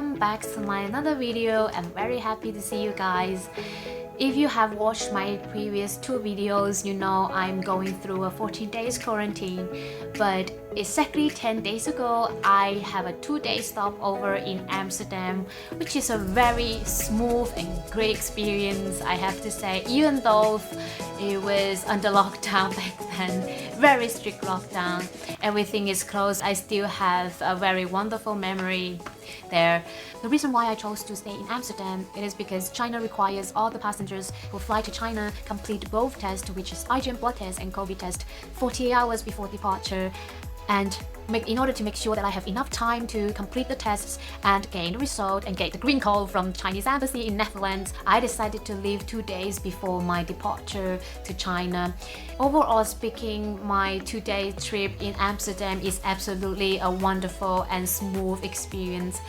welcome back to my another video. I'm very happy to see you guys. If you have watched my previous two videos, you know I'm going through a 14 days quarantine, but exactly 10 days ago I have a 2-day stopover in Amsterdam, which is a very smooth and great experience, I have to say. Even though it was under lockdown back then, very strict lockdown, everything is closed, I still have a very wonderful memory there. The reason why I chose to stay in Amsterdam, it is because China requires all the passengers who fly to China complete both tests, which is IgM blood test and COVID test, 48 hours before departure. And in order to make sure that I have enough time to complete the tests and gain the result and get the green card from Chinese embassy in Netherlands, I decided to leave 2 days before my departure to China. Overall speaking, my 2-day trip in Amsterdam is absolutely a wonderful and smooth experience,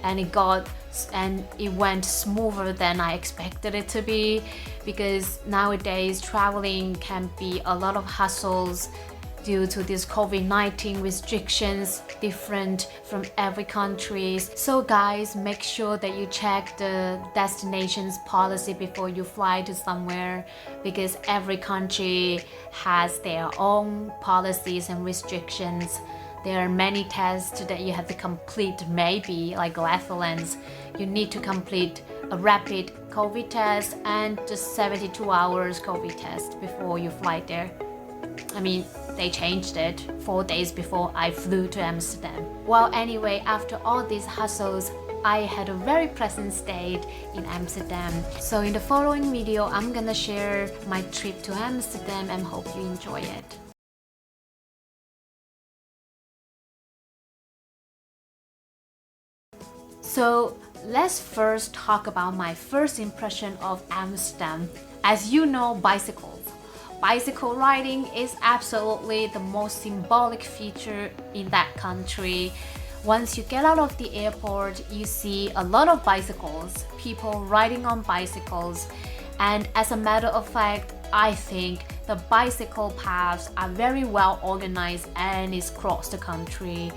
and it went smoother than I expected it to be, because nowadays traveling can be a lot of hassles due to these COVID-19 restrictions, different from every country. So guys, make sure that you check the destination's policy before you fly to somewhere, because every country has their own policies and restrictions. There are many tests that you have to complete, maybe like Netherlands, you need to complete a rapid COVID test and just 72 hours COVID test before you fly there. I mean, they changed it 4 days before I flew to Amsterdam. Well, anyway, after all these hassles, I had a very pleasant stay in Amsterdam. So in the following video, I'm gonna share my trip to Amsterdam and hope you enjoy it. So let's first talk about my first impression of Amsterdam. As you know, bicycle riding is absolutely the most symbolic feature in that country. Once you get out of the airport, you see a lot of bicycles, people riding on bicycles, and as a matter of fact, I think the bicycle paths are very well organized and is across the country.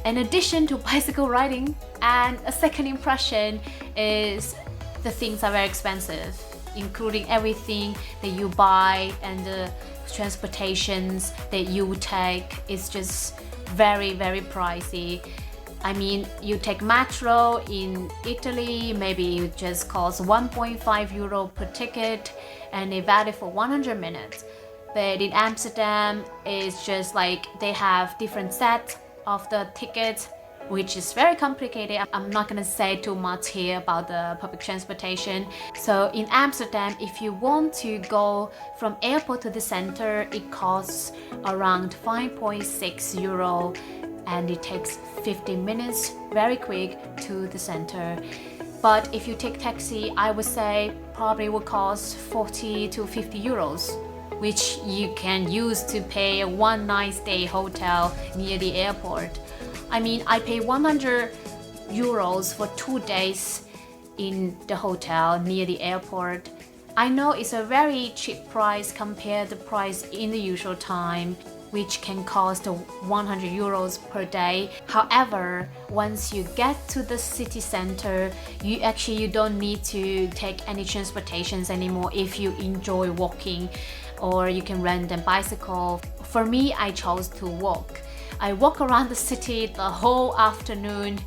In addition to bicycle riding, and a second impression is the things are very expensive, including everything that you buy and the transportations that you take is just very pricey. I mean, you take metro in Italy, maybe it just costs 1.5 euro per ticket and they valid for 100 minutes. But in Amsterdam, it's just like they have different sets of the tickets, which is very complicated. I'm not gonna say too much here about the public transportation. So in Amsterdam, if you want to go from airport to the center, it costs around 5.6 euro and it takes 15 minutes, very quick, to the center. But if you take taxi, I would say probably will cost 40 to 50 euros, which you can use to pay a 1-night stay hotel near the airport. I mean, I pay 100 euros for 2 days in the hotel near the airport. I know it's a very cheap price compared to the price in the usual time, which can cost 100 euros per day. However, once you get to the city center, you don't need to take any transportations anymore if you enjoy walking, or you can rent a bicycle. For me, I chose to walk. I walk around the city the whole afternoon,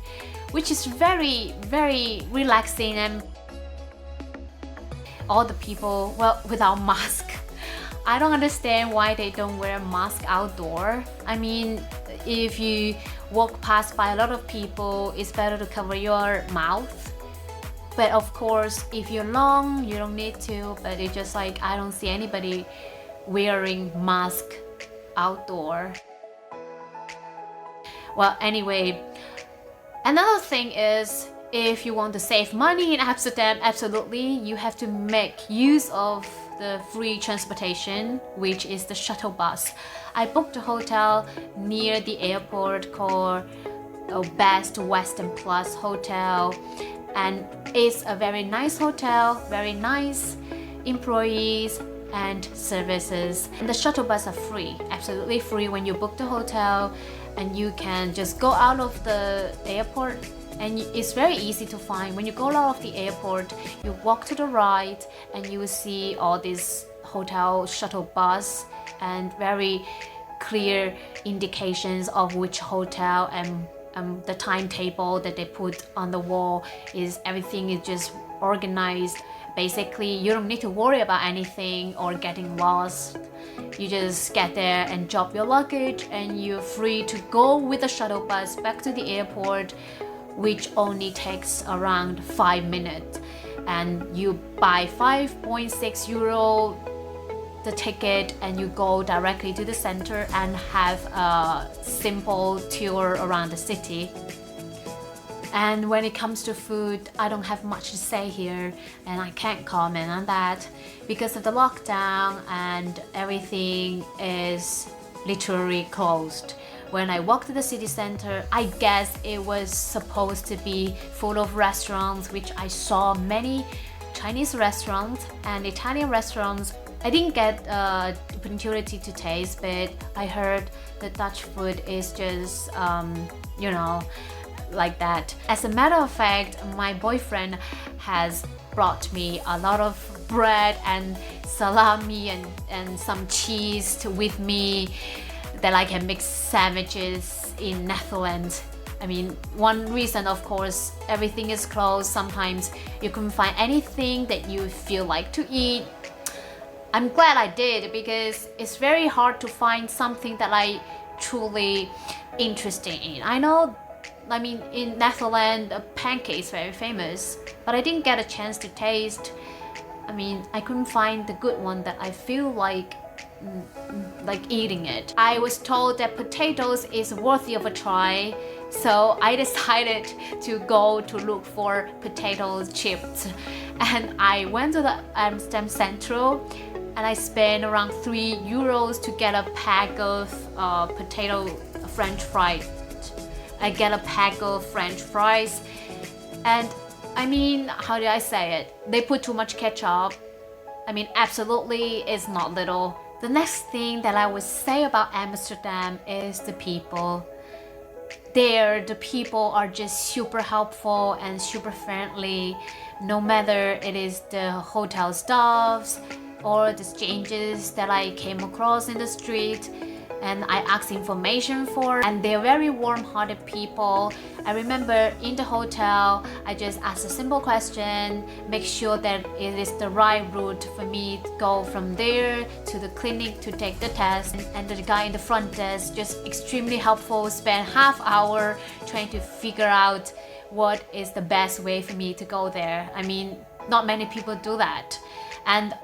which is very relaxing, and all the people, well, without mask. I don't understand why they don't wear a mask outdoor. I mean, if you walk past by a lot of people, it's better to cover your mouth. But of course, if you're long, you don't need to, but it's just like I don't see anybody wearing mask outdoor. Well, anyway, another thing is, if you want to save money in Amsterdam, absolutely, you have to make use of the free transportation, which is the shuttle bus. I booked a hotel near the airport called Best Western Plus Hotel, and it's a very nice hotel, very nice employees and services. And the shuttle bus are free, absolutely free when you book the hotel, and you can just go out of the airport and it's very easy to find. When you go out of the airport, you walk to the right and you will see all these hotel shuttle bus and very clear indications of which hotel, and the timetable that they put on the wall is everything is just organized. Basically, you don't need to worry about anything or getting lost. You just get there and drop your luggage and you're free to go with the shuttle bus back to the airport, which only takes around 5 minutes. And you buy 5.6 euro the ticket and you go directly to the center and have a simple tour around the city. And when it comes to food, I don't have much to say here, and I can't comment on that because of the lockdown and everything is literally closed. When I walked to the city center, I guess it was supposed to be full of restaurants, which I saw many Chinese restaurants and Italian restaurants. I didn't get the opportunity to taste, but I heard the Dutch food is just, like that. As a matter of fact, my boyfriend has brought me a lot of bread and salami and some cheese with me that I can make sandwiches in Netherlands. I mean, one reason, of course, everything is closed. Sometimes you couldn't find anything that you feel like to eat. I'm glad I did because it's very hard to find something that I truly interested in. I mean, in Netherlands, pancake is very famous, but I didn't get a chance to taste. I mean, I couldn't find the good one that I feel like eating it. I was told that potatoes is worthy of a try, so I decided to go to look for potato chips. And I went to the Amsterdam Central and I spent around 3 euros to get a pack of potato French fries. I get a pack of French fries, and I mean, how do I say it? They put too much ketchup. I mean, absolutely, it's not little. The next thing that I would say about Amsterdam is the people. There, the people are just super helpful and super friendly, no matter it is the hotel staffs or the strangers that I came across in the street and I asked information for, and they're very warm-hearted people. I remember in the hotel, I just asked a simple question, make sure that it is the right route for me to go from there to the clinic to take the test. And the guy in the front desk just extremely helpful, spent half hour trying to figure out what is the best way for me to go there. I mean, not many people do that. And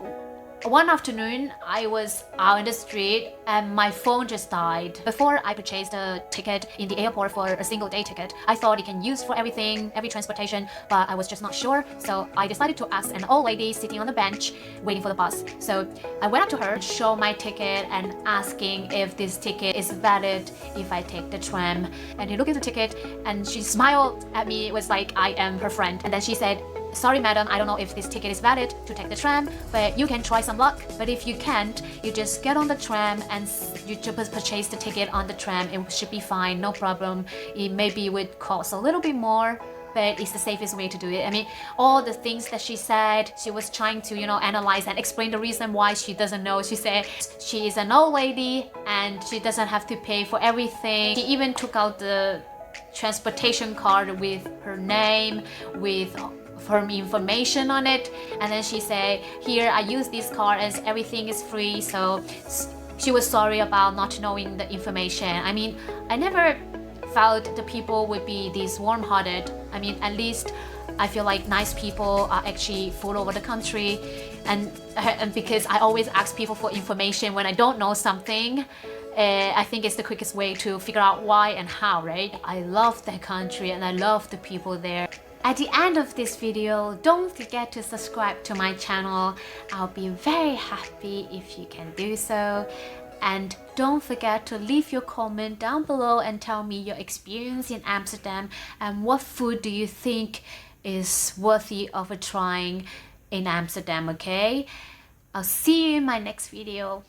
one afternoon, I was out in the street and my phone just died. Before I purchased a ticket in the airport for a single day ticket, I thought it can use for everything, every transportation, but I was just not sure. So I decided to ask an old lady sitting on the bench waiting for the bus. So I went up to her, show my ticket and asking if this ticket is valid if I take the tram. And he looked at the ticket and she smiled at me. It was like I am her friend. And then she said, "Sorry madam, I don't know if this ticket is valid to take the tram, but you can try some luck. But if you can't, you just get on the tram and you just purchase the ticket on the tram. It should be fine, no problem. It maybe would cost a little bit more, but it's the safest way to do it." I mean, all the things that she said, she was trying to, analyze and explain the reason why she doesn't know. She said she is an old lady and she doesn't have to pay for everything. She even took out the transportation card with her name, with her information on it, and then she said, "Here, I use this card as everything is free." So she was sorry about not knowing the information. I mean, I never felt the people would be this warm-hearted. I mean, at least I feel like nice people are actually full over the country, and because I always ask people for information when I don't know something. I think it's the quickest way to figure out why and how, right? I love that country and I love the people there. At the end of this video, don't forget to subscribe to my channel. I'll be very happy if you can do so. And don't forget to leave your comment down below and tell me your experience in Amsterdam and what food do you think is worthy of a trying in Amsterdam, okay? I'll see you in my next video.